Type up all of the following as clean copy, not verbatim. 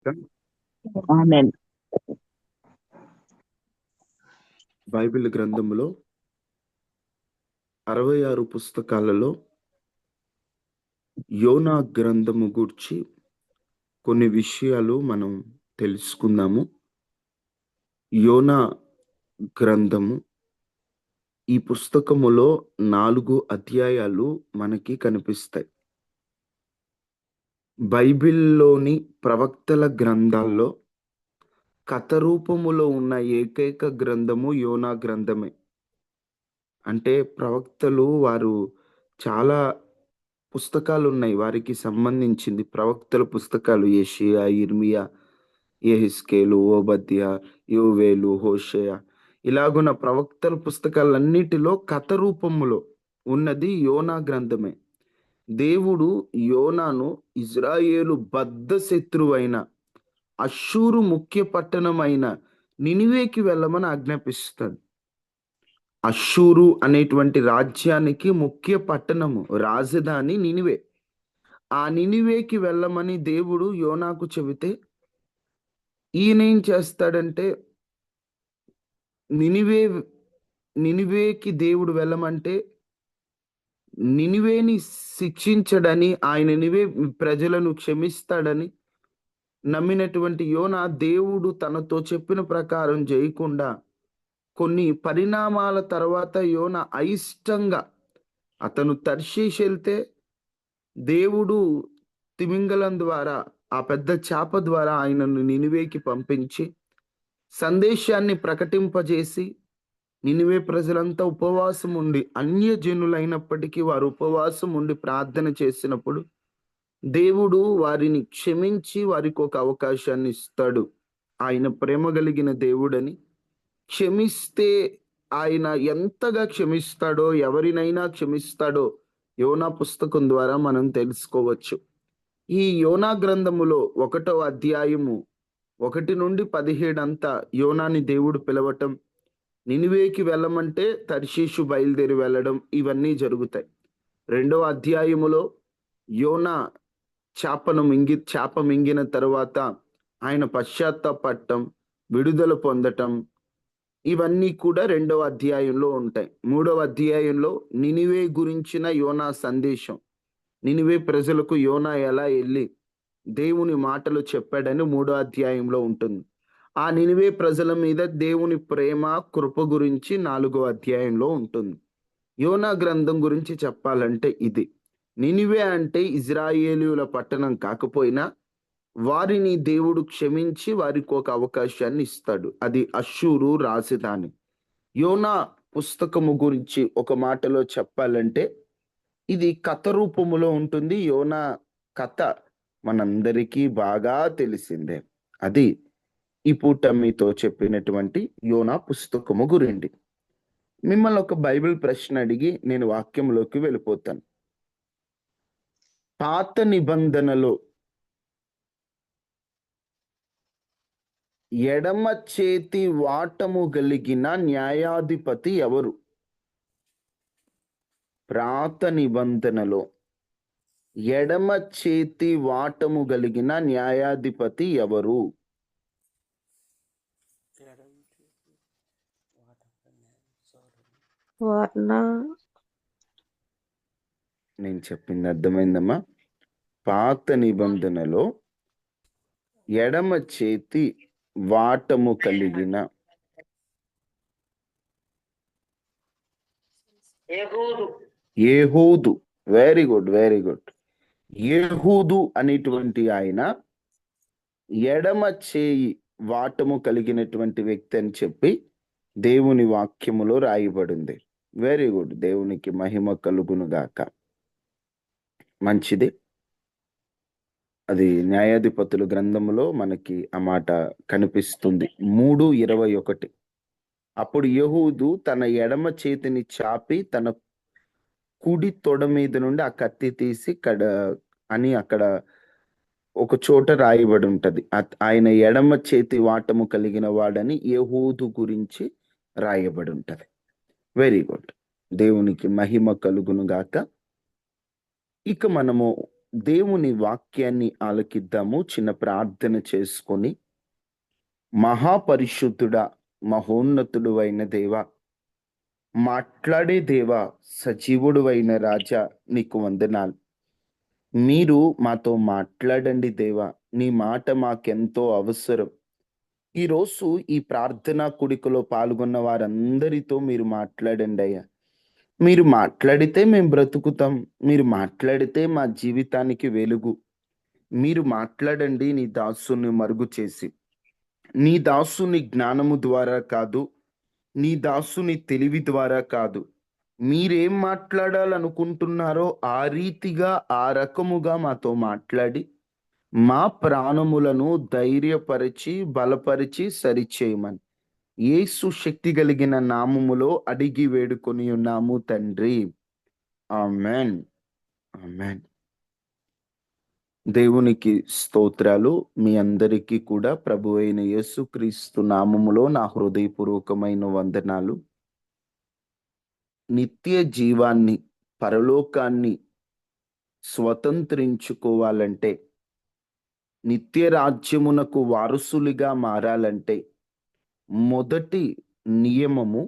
ఆమేన్. Bible గ్రంథములో 66 పుస్తకాలలో యోనా గ్రంథము గూర్చి కొన్ని విషయాలు మనం తెలుసుకుందాము. యోనా గ్రంథము ఈ పుస్తకములో 4 అధ్యాయాలు మనకి కనిపిస్తాయి. బైబిల్‌లోని ప్రవక్తల గ్రంథాల్లో కథ రూపములో ఉన్న ఏకైక గ్రంథము యోనా గ్రంథమే. అంటే ప్రవక్తలు వారు చాలా పుస్తకాలున్నాయి వారికి సంబంధించింది. ప్రవక్తల పుస్తకాలు యెషయా, యిర్మీయా, యెహెజ్కేలు, ఓబద్యా, యోవేలు, హోషేయ ఇలాగున్న ప్రవక్తల పుస్తకాలన్నిటిలో కథ రూపములో ఉన్నది యోనా గ్రంథమే. దేవుడు యోనాను ఇజ్రాయేలు బద్ధ శత్రువైన అష్షూరు ముఖ్య పట్టణమైన నినివేకి వెళ్ళమని ఆజ్ఞాపిస్తాడు. అష్షూరు అనేటువంటి రాజ్యానికి ముఖ్య పట్టణము, రాజధాని నినివే. ఆ నినివేకి వెళ్ళమని దేవుడు యోనాకు చెబితే ఈయనేం చేస్తాడంటే నినివేకి దేవుడు వెళ్ళమంటే నినివేని శిక్షించడని, ఆయన నినివే ప్రజలను క్షమిస్తాడని నమ్మినటువంటి యోనా దేవుడు తనతో చెప్పిన ప్రకారం చేయకుండా కొన్ని పరిణామాల తర్వాత యోనా అయిష్టంగా అతను తర్షీషు వెళ్తే దేవుడు తిమింగలం ద్వారా ఆ పెద్ద చేప ద్వారా ఆయనను నినివేకి పంపించి సందేశాన్ని ప్రకటింపజేసి నినివే ప్రజలంతా ఉపవాసం ఉండి అన్యజనులైనప్పటికీ వారు ఉపవాసం ఉండి ప్రార్థన చేసినప్పుడు దేవుడు వారిని క్షమించి వారికి ఒక అవకాశాన్ని ఇస్తాడు. ఆయన ప్రేమ కలిగిన దేవుడని, క్షమిస్తే ఆయన ఎంతగా క్షమిస్తాడో, ఎవరినైనా క్షమిస్తాడో యోనా పుస్తకం ద్వారా మనం తెలుసుకోవచ్చు. ఈ యోనా గ్రంథములో 1వ అధ్యాయము 1 నుండి 17 అంతా యోనాని దేవుడు పిలవటం, నినివేకి వెళ్ళమంటే తర్షీషు బయలుదేరి వెళ్ళడం ఇవన్నీ జరుగుతాయి. 2వ అధ్యాయములో యోనా చేప మింగిన తర్వాత ఆయన పశ్చాత్తాపడటం, విడుదల పొందటం ఇవన్నీ కూడా 2వ అధ్యాయంలో ఉంటాయి. 3వ అధ్యాయంలో నినివే గురించిన యోనా సందేశం, నినివే ప్రజలకు యోనా ఎలా వెళ్ళి దేవుని మాటలు చెప్పాడని 3వ అధ్యాయంలో ఉంటుంది. ఆ నినివే ప్రజల మీద దేవుని ప్రేమ కృప గురించి 4వ అధ్యాయంలో ఉంటుంది. యోనా గ్రంథం గురించి చెప్పాలంటే ఇది. నినివే అంటే ఇజ్రాయేలీయుల పట్టణం కాకపోయినా వారిని దేవుడు క్షమించి వారికి ఒక అవకాశాన్ని ఇస్తాడు. అది అష్షూరు రాజధాని. యోనా పుస్తకము గురించి ఒక మాటలో చెప్పాలంటే ఇది కథ రూపములో ఉంటుంది. యోనా కథ మనందరికీ బాగా తెలిసిందే. అది ఈ పూట మీతో చెప్పినటువంటి యోనా పుస్తకము గురించి. మిమ్మల్ని ఒక బైబిల్ ప్రశ్న అడిగి నేను వాక్యంలోకి వెళ్ళిపోతాను. పాత నిబంధనలో ఎడమ చేతి వాటము కలిగిన న్యాయాధిపతి ఎవరు? పాత నిబంధనలో ఎడమ చేతి వాటము కలిగిన న్యాయాధిపతి ఎవరు? నేను చెప్పింది అర్థమైందమ్మా? పాత నిబంధనలో ఎడమ చేతి వాటము కలిగిన Ehud. Very good, very good. Ehud అనేటువంటి ఆయన ఎడమ చేయి వాటము కలిగినటువంటి వ్యక్తి అని చెప్పి దేవుని వాక్యములో రాయబడింది. వెరీ గుడ్, దేవునికి మహిమ కలుగును గాక. మంచిది. అది న్యాయాధిపతుల గ్రంథములో మనకి ఆ మాట కనిపిస్తుంది. 3:21. అప్పుడు యెహూదు తన ఎడమ చేతిని చాపి తన కుడి తొడ మీద నుండి ఆ కత్తి తీసి అని అక్కడ ఒక చోట రాయబడి ఉంటది. ఆయన ఎడమ చేతి వాటము కలిగిన వాడని యెహూదు గురించి రాయబడి ఉంటది. వెరీ గుడ్, దేవునికి మహిమ కలుగును గాక. ఇక మనము దేవుని వాక్యాన్ని ఆలకిద్దాము. చిన్న ప్రార్థన చేసుకొని, మహాపరిశుద్ధుడా, మహోన్నతుడు అయిన దేవా, మాట్లాడే దేవా, సజీవుడు అయిన రాజా, నీకు వందనాలు. మీరు మాతో మాట్లాడండి దేవా. నీ మాట మాకెంతో అవసరం. ఈరోజు ఈ ప్రార్థనా కూడికలో పాల్గొన్న వారందరితో మీరు మాట్లాడండి అయ్యా. మీరు మాట్లాడితే మేము బ్రతుకుతాం. మీరు మాట్లాడితే మా జీవితానికి వెలుగు. మీరు మాట్లాడండి నీ దాసుని మరుగు చేసి. నీ దాసుని జ్ఞానము ద్వారా కాదు, నీ దాసుని తెలివి ద్వారా కాదు, మీరేం మాట్లాడాలనుకుంటున్నారో ఆ రీతిగా ఆ రకముగా మాతో మాట్లాడి మా ప్రాణములను ధైర్యపరిచి బలపరిచి సరిచేయమని యేసు శక్తి కలిగిన నామములో అడిగి వేడుకొని ఉన్నాము తండ్రి. ఆమెన్. ఆమెన్. దేవునికి స్తోత్రాలు. మీ అందరికీ కూడా ప్రభు అయిన యేసుక్రీస్తు నామములో నా హృదయపూర్వకమైన వందనాలు. నిత్య జీవాన్ని, పరలోకాన్ని స్వతంత్రించుకోవాలంటే, నిత్య రాజ్యమునకు వారసులుగా మారాలంటే మొదటి నియమము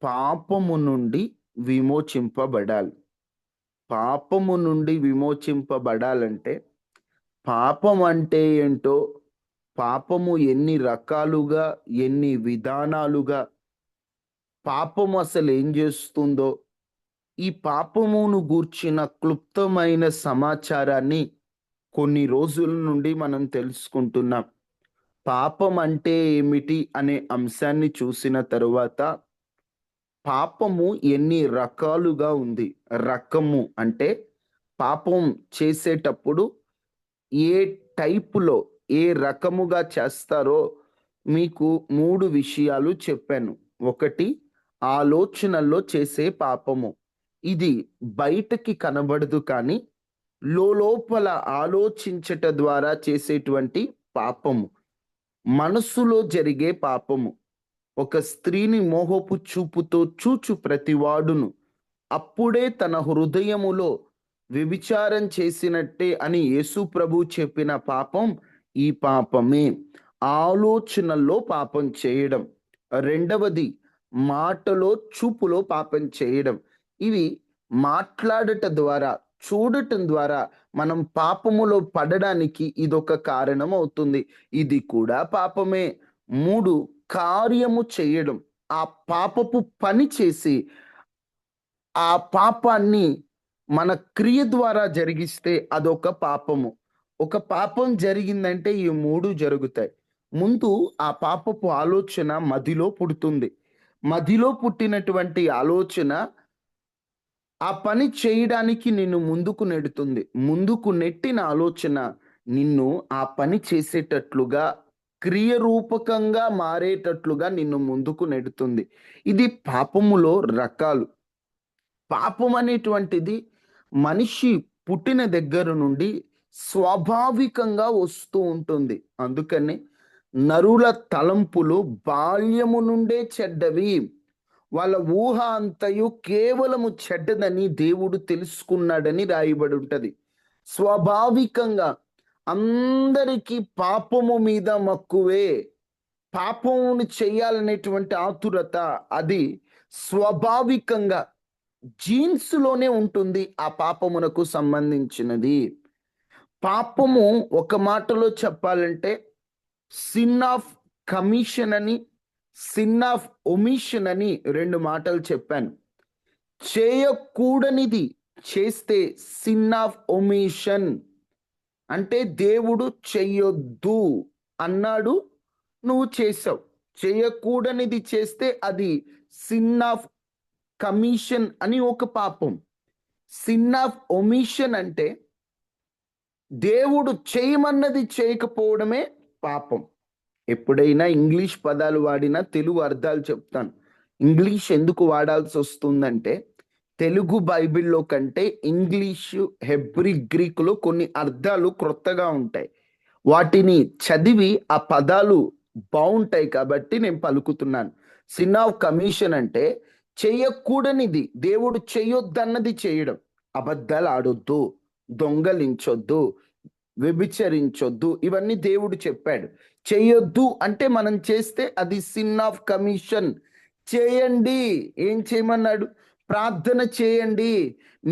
పాపము నుండి విమోచింపబడాలి. పాపము నుండి విమోచింపబడాలంటే పాపం అంటే ఏంటో, పాపము ఎన్ని రకాలుగా, ఎన్ని విధానాలుగా, పాపము అసలు ఏం చేస్తుందో, ఈ పాపమును గూర్చిన క్లుప్తమైన సమాచారాన్ని కొన్ని రోజుల నుండి మనం తెలుసుకుంటున్నాం. పాపం అంటే ఏమిటి అనే అంశాన్ని చూసిన తరువాత పాపము ఎన్ని రకాలుగా ఉంది. రకము అంటే పాపం చేసేటప్పుడు ఏ టైపులో, ఏ రకముగా చేస్తారో మీకు 3 విషయాలు చెప్పాను. ఒకటి, ఆలోచనల్లో చేసే పాపము. ఇది బయటకి కనబడదు కానీ లోపల ఆలోచించట ద్వారా చేసేటువంటి పాపము. మనస్సులో జరిగే పాపము. ఒక స్త్రీని మోహపు చూపుతో చూచు ప్రతివాడును అప్పుడే తన హృదయములో వ్యభిచారం చేసినట్టే అని యేసు ప్రభు చెప్పిన పాపం ఈ పాపమే. ఆలోచనల్లో పాపం చేయడం. రెండవది, మాటలో చూపులో పాపం చేయడం. ఇవి మాట్లాడట ద్వారా, చూడటం ద్వారా మనం పాపములో పడడానికి ఇదొక కారణం అవుతుంది. ఇది కూడా పాపమే. 3, కార్యము చేయడం. ఆ పాపపు పని చేసి ఆ పాపాన్ని మన క్రియ ద్వారా జరిగిస్తే అదొక పాపము. ఒక పాపం జరిగిందంటే ఈ 3 జరుగుతాయి. ముందు ఆ పాపపు ఆలోచన మదిలో పుడుతుంది. మదిలో పుట్టినటువంటి ఆలోచన ఆ పని చేయడానికి నిన్ను ముందుకు నెడుతుంది. ముందుకు నెట్టిన ఆలోచన నిన్ను ఆ పని చేసేటట్లుగా, క్రియరూపకంగా మారేటట్లుగా నిన్ను ముందుకు నెడుతుంది. ఇది పాపములో రకాలు. పాపం అనేటువంటిది మనిషి పుట్టిన దగ్గర నుండి స్వాభావికంగా వస్తూ ఉంటుంది. అందుకని నరుల తలంపులు బాల్యము నుండే చెడ్డవి, వాళ్ళ ఊహ అంతయు కేవలము చెడ్డదని దేవుడు తెలుసుకున్నాడని రాయబడి ఉంటది. స్వాభావికంగా అందరికీ పాపము మీద మక్కువే. పాపమును చెయ్యాలనేటువంటి ఆతురత అది స్వాభావికంగా జీన్స్ లోనే ఉంటుంది. ఆ పాపమునకు సంబంధించినది. పాపము ఒక మాటలో చెప్పాలంటే సిన్ ఆఫ్ కమిషన్ అని, సిన్ ఆఫ్ ఒమిషన్ అని 2 మాటలు చెప్పాను. చేయకూడనిది చేస్తే సిన్ ఆఫ్ ఒమిషన్ అంటే దేవుడు చెయ్యొద్దు అన్నాడు, నువ్వు చేసావు. చేయకూడనిది చేస్తే అది సిన్ ఆఫ్ కమిషన్ అని ఒక పాపం. సిన్ ఆఫ్ ఒమిషన్ అంటే దేవుడు చేయమన్నది చేయకపోవడమే పాపం. ఎప్పుడైనా ఇంగ్లీష్ పదాలు వాడినా తెలుగు అర్థాలు చెప్తాను. ఇంగ్లీష్ ఎందుకు వాడాల్సి వస్తుందంటే తెలుగు బైబిల్లో కంటే ఇంగ్లీషు, హెబ్రీ, గ్రీకులో కొన్ని అర్థాలు క్రొత్తగా ఉంటాయి. వాటిని చదివి ఆ పదాలు బాగుంటాయి కాబట్టి నేను పలుకుతున్నాను. సిన్ ఆఫ్ కమిషన్ అంటే చేయకూడనిది దేవుడు చేయొద్దన్నది చేయడం. అబద్ధాలు ఆడొద్దు, దొంగలించొద్దు, వ్యభిచరించొద్దు, ఇవన్నీ దేవుడు చెప్పాడు. చేయొద్దు అంటే మనం చేస్తే అది సిన్ ఆఫ్ కమిషన్. చేయండి. ఏం చేయమన్నాడు? ప్రార్థన చేయండి,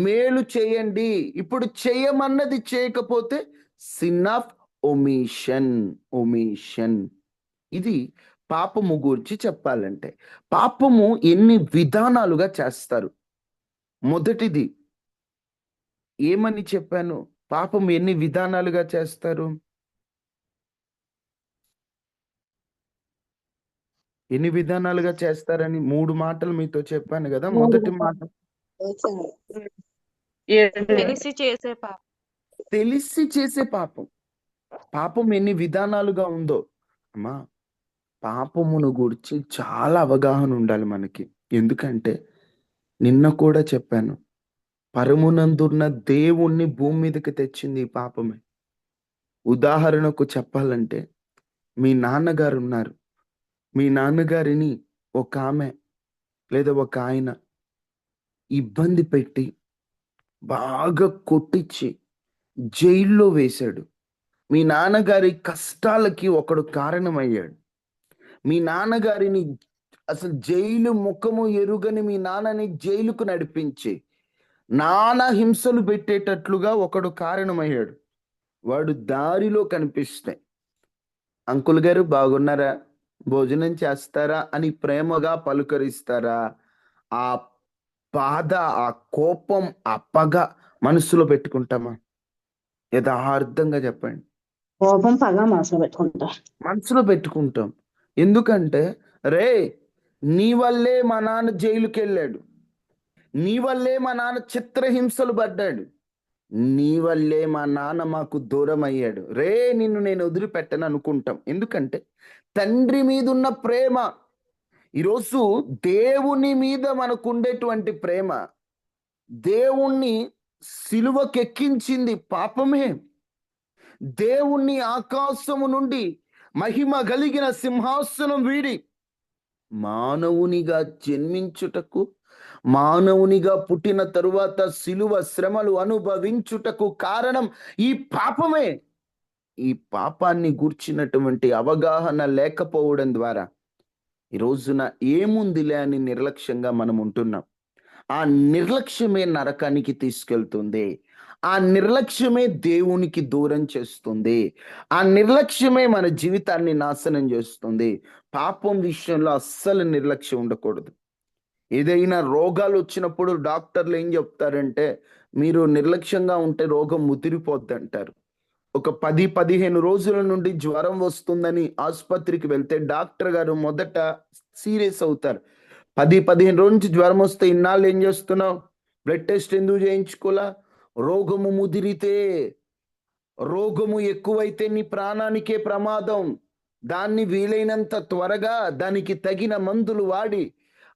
మేలు చేయండి. ఇప్పుడు చేయమన్నది చేయకపోతే సిన్ ఆఫ్ ఒమిషన్. ఒమిషన్. ఇది పాపము గురించి చెప్పాలంటే. పాపము ఎన్ని విధానాలుగా చేస్తారు. మొదటిది ఏమని చెప్పాను? పాపం ఎన్ని విధానాలుగా చేస్తారు? ఎన్ని విధానాలుగా చేస్తారని 3 మాటలు మీతో చెప్పాను కదా. మొదటి మాట తెలిసి చేసే పాపం. తెలిసి చేసే పాపం. పాపం ఎన్ని విధానాలుగా ఉందో అమ్మా, పాపమును గురించి చాలా అవగాహన ఉండాలి మనకి. ఎందుకంటే నిన్న కూడా చెప్పాను, పరమునందున్న దేవుణ్ణి భూమి మీదకి తెచ్చింది ఈ పాపమే. ఉదాహరణకు చెప్పాలంటే, మీ నాన్నగారు ఉన్నారు. మీ నాన్నగారిని ఒక ఆమె లేదా ఒక ఆయన ఇబ్బంది పెట్టి బాగా కొట్టించి జైల్లో వేశాడు. మీ నాన్నగారి కష్టాలకి ఒకడు కారణమయ్యాడు. మీ నాన్నగారిని అసలు జైలు ముఖము ఎరుగని మీ నాన్నని జైలుకు నడిపించి నానా హింసలు పెట్టేటట్లుగా ఒకడు కారణమయ్యాడు. వాడు దారిలో కనిపిస్తే, అంకుల్ గారు బాగున్నారా, భోజనం చేస్తారా అని ప్రేమగా పలుకరిస్తారా? ఆ బాధ, ఆ కోపం, ఆ పగ మనసులో పెట్టుకుంటామా? యథార్థంగా చెప్పండి. కోపం పగ మనసులో పెట్టుకుంటా. మనసులో పెట్టుకుంటాం. ఎందుకంటే రే, నీ వల్లే మా నాన్న జైలుకి వెళ్ళాడు, నీ వల్లే మా నాన్న చిత్రహింసలు పడ్డాడు, నీ వల్లే మా నాన్న మాకు దూరం అయ్యాడు, రే నిన్ను నేను వదిలిపెట్టను అనుకుంటాం. ఎందుకంటే తండ్రి మీద ఉన్న ప్రేమ. ఈరోజు దేవుని మీద మనకు ఉండేటువంటి ప్రేమ, దేవుణ్ణి సిలువకెక్కించింది పాపమే. దేవుణ్ణి ఆకాశము నుండి మహిమ కలిగిన సింహాసనం వీడి మానవునిగా జన్మించుటకు, మానవునిగా పుట్టిన తరువాత సిలువ శ్రమలు అనుభవించుటకు కారణం ఈ పాపమే. ఈ పాపాన్ని గూర్చినటువంటి అవగాహన లేకపోవడం ద్వారా ఈ రోజున ఏముందిలే అని నిర్లక్ష్యంగా మనం ఉంటున్నాం. ఆ నిర్లక్ష్యమే నరకానికి తీసుకెళ్తుంది. ఆ నిర్లక్ష్యమే దేవునికి దూరం చేస్తుంది. ఆ నిర్లక్ష్యమే మన జీవితాన్ని నాశనం చేస్తుంది. పాపం విషయంలో అస్సలు నిర్లక్ష్యం ఉండకూడదు. ఏదైనా రోగాలు వచ్చినప్పుడు డాక్టర్లు ఏం చెప్తారంటే, మీరు నిర్లక్ష్యంగా ఉంటే రోగం ముదిరిపోద్ది అంటారు. ఒక 10-15 రోజుల నుండి జ్వరం వస్తుందని ఆసుపత్రికి వెళ్తే డాక్టర్ గారు మొదట సీరియస్ అవుతారు. 10-15 రోజు నుంచి జ్వరం వస్తే ఇన్నాళ్ళు ఏం చేస్తున్నావు, బ్లడ్ టెస్ట్ ఎందుకు చేయించుకోలా? రోగము ముదిరితే, రోగము ఎక్కువైతే నీ ప్రాణానికే ప్రమాదం. దాన్ని వీలైనంత త్వరగా దానికి తగిన మందులు వాడి,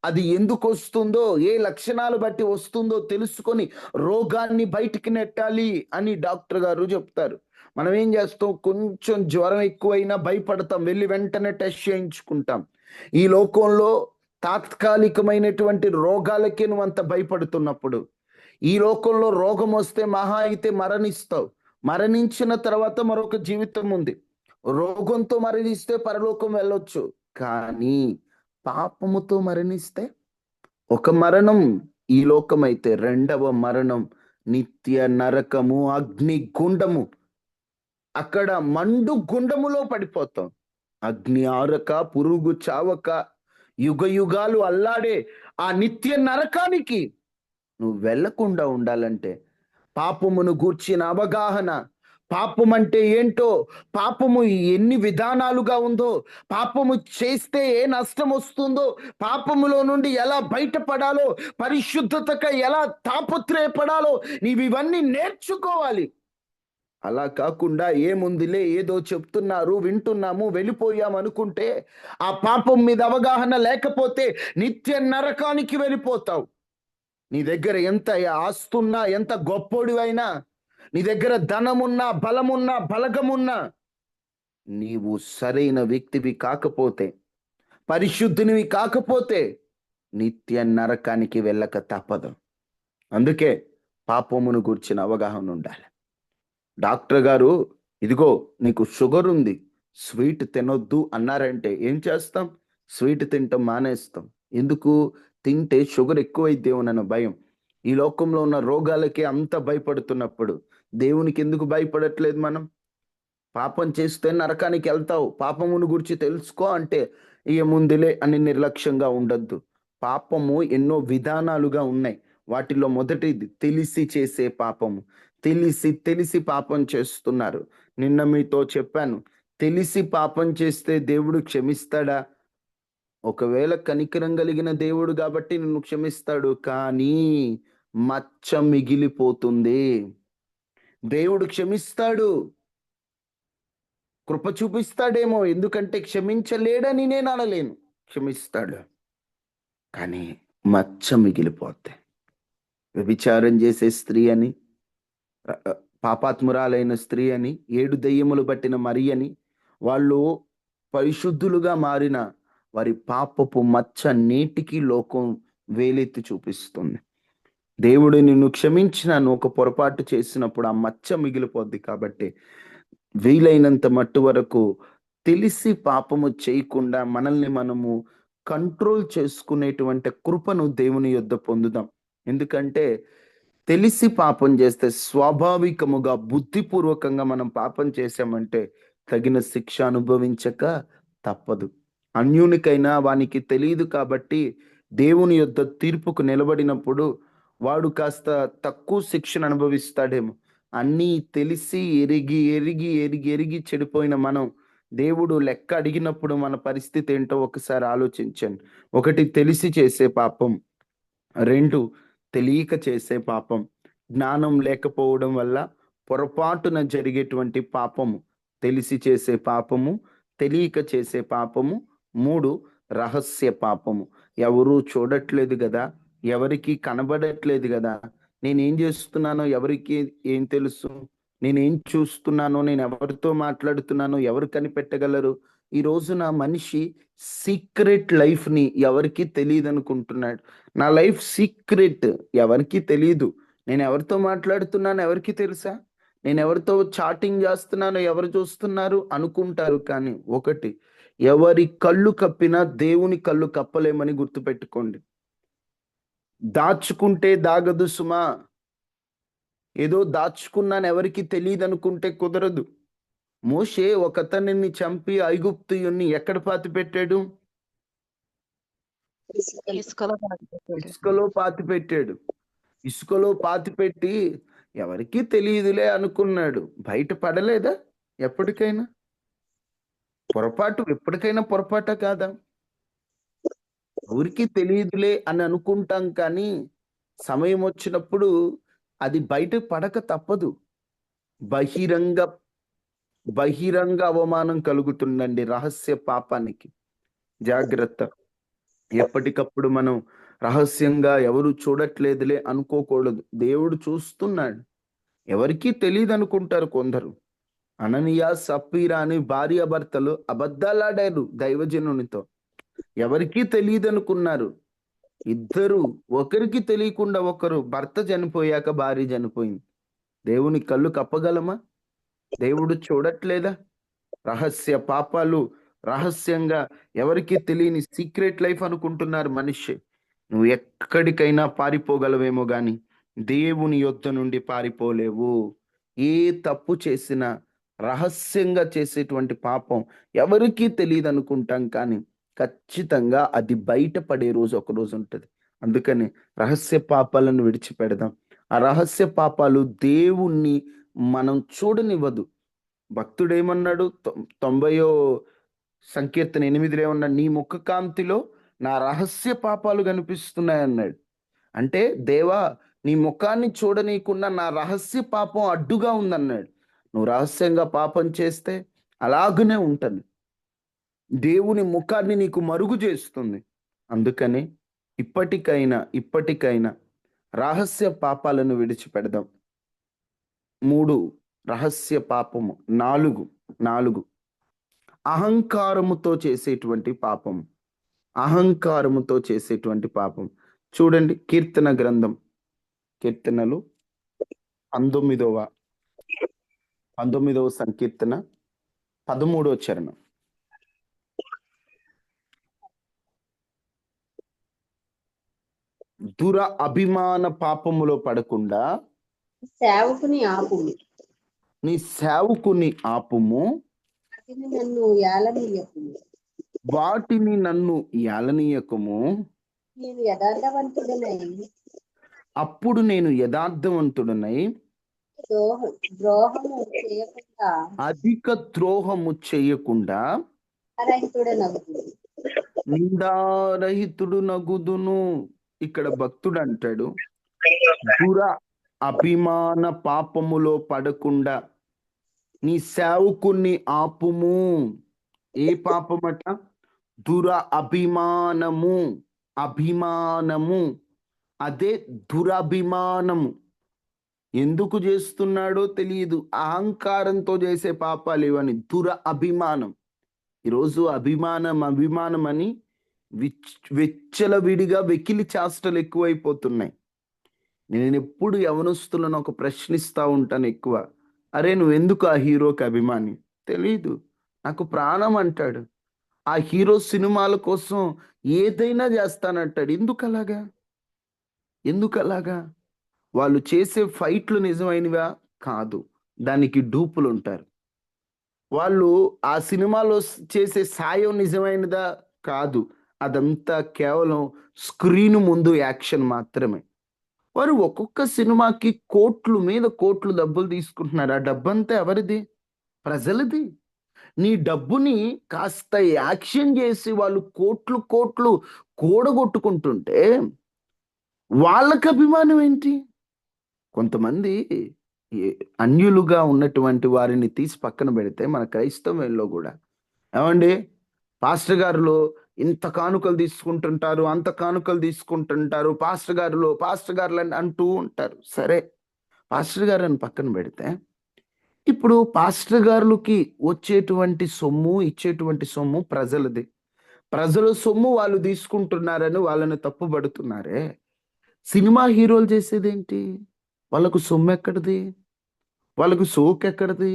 అది ఎందుకు వస్తుందో, ఏ లక్షణాలు బట్టి వస్తుందో తెలుసుకొని రోగాన్ని బయటికి నెట్టాలి అని డాక్టర్ గారు చెప్తారు. మనం ఏం చేస్తాం, కొంచెం జ్వరం ఎక్కువైనా భయపడతాం, వెళ్ళి వెంటనే టెస్ట్ చేయించుకుంటాం. ఈ లోకంలో తాత్కాలికమైనటువంటి రోగాలకే నువ్వు అంత భయపడుతున్నప్పుడు, ఈ లోకంలో రోగం వస్తే మహా అయితే మరణిస్తావు. మరణించిన తర్వాత మరొక జీవితం ఉంది. రోగంతో మరణిస్తే పరలోకం వెళ్ళొచ్చు, కానీ పాపముతో మరణిస్తే ఒక మరణం ఈ లోకమైతే, రెండవ మరణం నిత్య నరకము, అగ్ని గుండము. అక్కడ మండు గుండములో పడిపోతాం. అగ్ని ఆరక, పురుగు చావక, యుగ యుగాలు అల్లాడే ఆ నిత్య నరకానికి నువ్వు వెళ్లకుండా ఉండాలంటే పాపమును గూర్చిన అవగాహన, పాపం అంటే ఏంటో, పాపము ఎన్ని విధానాలుగా ఉందో, పాపము చేస్తే ఏ నష్టం వస్తుందో, పాపములో నుండి ఎలా బయటపడాలో, పరిశుద్ధతగా ఎలా తాపత్రయపడాలో నీవు ఇవన్నీ నేర్చుకోవాలి. అలా కాకుండా ఏముందిలే, ఏదో చెప్తున్నారు, వింటున్నాము, వెళ్ళిపోయాం అనుకుంటే, ఆ పాపం మీద అవగాహన లేకపోతే నిత్య నరకానికి వెళ్ళిపోతావు. నీ దగ్గర ఎంత ఆస్తున్నా, ఎంత గొప్పోడివైనా, నీ దగ్గర ధనమున్నా, బలమున్నా, బలగమున్నా, నీవు సరైన వ్యక్తివి కాకపోతే, పరిశుద్ధునివి కాకపోతే నిత్య నరకానికి వెళ్ళక తప్పదు. అందుకే పాపమును గూర్చిన అవగాహన ఉండాలి. డాక్టర్ గారు ఇదిగో నీకు షుగర్ ఉంది, స్వీట్ తినొద్దు అన్నారంటే ఏం చేస్తాం? స్వీట్ తింటాం మానేస్తాం. ఎందుకు? తింటే షుగర్ ఎక్కువైద్దేమోనన్న భయం. ఈ లోకంలో ఉన్న రోగాలకే అంత భయపడుతున్నప్పుడు దేవునికి ఎందుకు భయపడట్లేదు మనం? పాపం చేస్తే నరకానికి వెళ్తావు, పాపమును గురించి తెలుసుకో అంటే ఏముందిలే అని నిర్లక్ష్యంగా ఉండొద్దు. పాపము ఎన్నో విధానాలుగా ఉన్నాయి. వాటిలో మొదటిది తెలిసి చేసే పాపము. తెలిసి తెలిసి పాపం చేస్తున్నారు. నిన్న మీతో చెప్పాను, తెలిసి పాపం చేస్తే దేవుడు క్షమిస్తాడా? ఒకవేళ కనికరం కలిగిన దేవుడు కాబట్టి నిన్ను క్షమిస్తాడు, కానీ మచ్చ మిగిలిపోతుంది. దేవుడు క్షమిస్తాడు, కృప చూపిస్తాడేమో, ఎందుకంటే క్షమించలేడని నేను అనలేను. క్షమిస్తాడు, కానీ మచ్చ మిగిలిపోద్ది. వ్యభిచారం చేసే స్త్రీ అని, పాపాత్మురాలైన స్త్రీ అని, 7 దెయ్యములు పట్టిన మరి అని, వాళ్ళు పరిశుద్ధులుగా మారిన వారి పాపపు మచ్చ నేటికి లోకం వేలెత్తి చూపిస్తుంది. దేవుడు నిన్ను క్షమించిన నువ్వు ఒక పొరపాటు చేసినప్పుడు ఆ మచ్చ మిగిలిపోద్ది. కాబట్టి వీలైనంత మట్టు వరకు తెలిసి పాపము చేయకుండా మనల్ని మనము కంట్రోల్ చేసుకునేటువంటి కృపను దేవుని యొద్ద పొందుదాం. ఎందుకంటే తెలిసి పాపం చేస్తే స్వాభావికముగా బుద్ధిపూర్వకంగా మనం పాపం చేశామంటే తగిన శిక్ష అనుభవించక తప్పదు. అన్యునికైనా వానికి తెలియదు కాబట్టి దేవుని యొద్ద తీర్పుకు నిలబడినప్పుడు వాడు కాస్త తక్కువ శిక్షను అనుభవిస్తాడేమో. అన్నీ తెలిసి ఎరిగి ఎరిగి ఎరిగి ఎరిగి చెడిపోయిన మనం దేవుడు లెక్క అడిగినప్పుడు మన పరిస్థితి ఏంటో ఒకసారి ఆలోచించండి. 1 తెలిసి చేసే పాపం, 2 తెలియక చేసే పాపం, జ్ఞానం లేకపోవడం వల్ల పొరపాటున జరిగేటువంటి పాపము, తెలిసి చేసే పాపము, తెలియక చేసే పాపము, 3 రహస్య పాపము. ఎవరు చూడట్లేదు కదా, ఎవరికి కనబడట్లేదు కదా, నేనేం చేస్తున్నానో ఎవరికి ఏం తెలుసు, నేనేం చూస్తున్నానో, నేను ఎవరితో మాట్లాడుతున్నానో ఎవరు కనిపెట్టగలరు? ఈ రోజున మనిషి సీక్రెట్ లైఫ్ని ఎవరికి తెలియదు అనుకుంటున్నాడు. నా లైఫ్ సీక్రెట్, ఎవరికి తెలియదు. నేను ఎవరితో మాట్లాడుతున్నానో ఎవరికి తెలుసా? నేను ఎవరితో చాటింగ్ చేస్తున్నానో ఎవరు చూస్తున్నారు అనుకుంటారు. కానీ ఒకటి, ఎవరి కళ్ళు కప్పినా దేవుని కళ్ళు కప్పలేమని గుర్తుపెట్టుకోండి. దాచుకుంటే దాగదు సుమా. ఏదో దాచుకున్నాను ఎవరికి తెలియదు అనుకుంటే కుదరదు. మోషే ఒకతనిని చంపి ఐగుప్తీయుణ్ణి ఎక్కడ పాతి పెట్టాడు? ఇసుకలో పాతిపెట్టాడు. ఇసుకలో పాతి పెట్టాడు. ఇసుకలో పాతి పెట్టి ఎవరికి తెలియదులే అనుకున్నాడు. బయట పడలేదా ఎప్పటికైనా? పొరపాటు ఎప్పటికైనా పొరపాట కాదా? ఊరికి తెలియదులే అని అనుకుంటాం, కానీ సమయం వచ్చినప్పుడు అది బయట పడక తప్పదు. బహిరంగ బహిరంగ అవమానం కలుగుతుందండి రహస్య పాపానికి. జాగ్రత్త. ఎప్పటికప్పుడు మనం రహస్యంగా ఎవరు చూడట్లేదులే అనుకోకూడదు. దేవుడు చూస్తున్నాడు. ఎవరికీ తెలియదు అనుకుంటారు కొందరు. అననీయ సప్పీరా అని భార్యాభర్తలు అబద్ధాలాడారు దైవజనునితో. ఎవరికీ తెలియదు అనుకున్నారు. ఇద్దరు ఒకరికి తెలియకుండా ఒకరు, భర్త చనిపోయాక భార్య చనిపోయింది. దేవుని కళ్ళు కప్పగలమా? దేవుడు చూడట్లేదా? రహస్య పాపాలు రహస్యంగా ఎవరికి తెలియని సీక్రెట్ లైఫ్ అనుకుంటున్నారు మనిషి. నువ్వు ఎక్కడికైనా పారిపోగలవేమో గాని దేవుని యొద్ద నుండి పారిపోలేవు. ఏ తప్పు చేసినా రహస్యంగా చేసేటువంటి పాపం ఎవరికీ తెలియదు అనుకుంటాం, కానీ ఖచ్చితంగా అది బయటపడే రోజు ఒక రోజు ఉంటుంది. అందుకని రహస్య పాపాలను విడిచిపెడదాం. ఆ రహస్య పాపాలు దేవుణ్ణి మనం చూడనివ్వదు. భక్తుడేమన్నాడు? 90వ సంకీర్తన 8లో ఏమన్నాడు? నీ ముఖ కాంతిలో నా రహస్య పాపాలు కనిపిస్తున్నాయి అన్నాడు. అంటే దేవా, నీ ముఖాన్ని చూడనీయకుండా నా రహస్య పాపం అడ్డుగా ఉందన్నాడు. నువ్వు రహస్యంగా పాపం చేస్తే అలాగనే ఉంటుంది. దేవుని ముఖాన్ని నీకు మరుగు చేస్తుంది. అందుకని ఇప్పటికైనా రహస్య పాపాలను విడిచిపెడదాం. 3 రహస్య పాపము. 4 అహంకారముతో చేసేటువంటి పాపం. అహంకారముతో చేసేటువంటి పాపం. చూడండి, కీర్తనలు 19వ 19వ సంకీర్తన 13వ చరణం. దుర అభిమాన పాపములో పడకుండా సేవకుని ఆపుము, నీ సేవకుని ఆపుము, వాటిని నన్ను ఏలనీయకుము. వాటిని నన్ను ఏలనీయకము. నేను యథార్థవంతుడనై అప్పుడు నేను యథార్థవంతుడనై ద్రోహము చేయకుండా అధిక ద్రోహము చేయకుండా రహితుడనగుదును. నిందారహితుడు నగుదును. ఇక్కడ భక్తుడు అంటాడు, దుర అభిమాన పాపములో పడకుండా నీ సేవకుని ఆపుము. ఏ పాపమట? దుర అభిమానము. అభిమానము అదే దురభిమానము. ఎందుకు చేస్తున్నాడో తెలియదు, అహంకారంతో చేసే పాపాలు ఇవని. దుర అభిమానం. ఈరోజు అభిమానం అని విచ్చలవిడిగా వెకిలి చేష్టలు ఎక్కువైపోతున్నాయి. నేను ఎప్పుడు యవనస్తులను ఒక ప్రశ్నిస్తూ ఉంటాను ఎక్కువ, అరే నువ్వెందుకు ఆ హీరోకి అభిమాని? తెలీదు, నాకు ప్రాణం అంటాడు. ఆ హీరో సినిమాల కోసం ఏదైనా చేస్తానంటాడు. ఎందుకు అలాగా? వాళ్ళు చేసే ఫైట్లు నిజమైనవా? కాదు, దానికి డూపులు ఉంటారు. వాళ్ళు ఆ సినిమాలో చేసే సాయం నిజమైనదా? కాదు, అదంతా కేవలం స్క్రీన్ ముందు యాక్షన్ మాత్రమే. వారు ఒక్కొక్క సినిమాకి కోట్లు మీద కోట్లు డబ్బులు తీసుకుంటున్నారు. ఆ డబ్బంతా ఎవరిది? ప్రజలది. నీ డబ్బుని కాస్త యాక్షన్ చేసి వాళ్ళు కోట్లు కోట్లు కూడగొట్టుకుంటుంటే వాళ్ళకి అభిమానం ఏంటి? కొంతమంది అన్యులుగా ఉన్నటువంటి వారిని తీసి పక్కన పెడితే మన క్రైస్తవంలో కూడా, ఏమండి పాస్టర్ గారులో ఇంత కానుకలు తీసుకుంటుంటారు, అంత కానుకలు తీసుకుంటుంటారు, పాస్టర్ గారులు అని అంటూ ఉంటారు. సరే, పాస్టర్ గారు అని పక్కన పెడితే, ఇప్పుడు పాస్టర్ గారులకి వచ్చేటువంటి సొమ్ము, ఇచ్చేటువంటి సొమ్ము ప్రజలది. ప్రజల సొమ్ము వాళ్ళు తీసుకుంటున్నారని వాళ్ళని తప్పుపడుతున్నారే. సినిమా హీరోలు చేసేదేంటి? వాళ్ళకు సొమ్ము ఎక్కడిది? వాళ్ళకు సోకు ఎక్కడిది?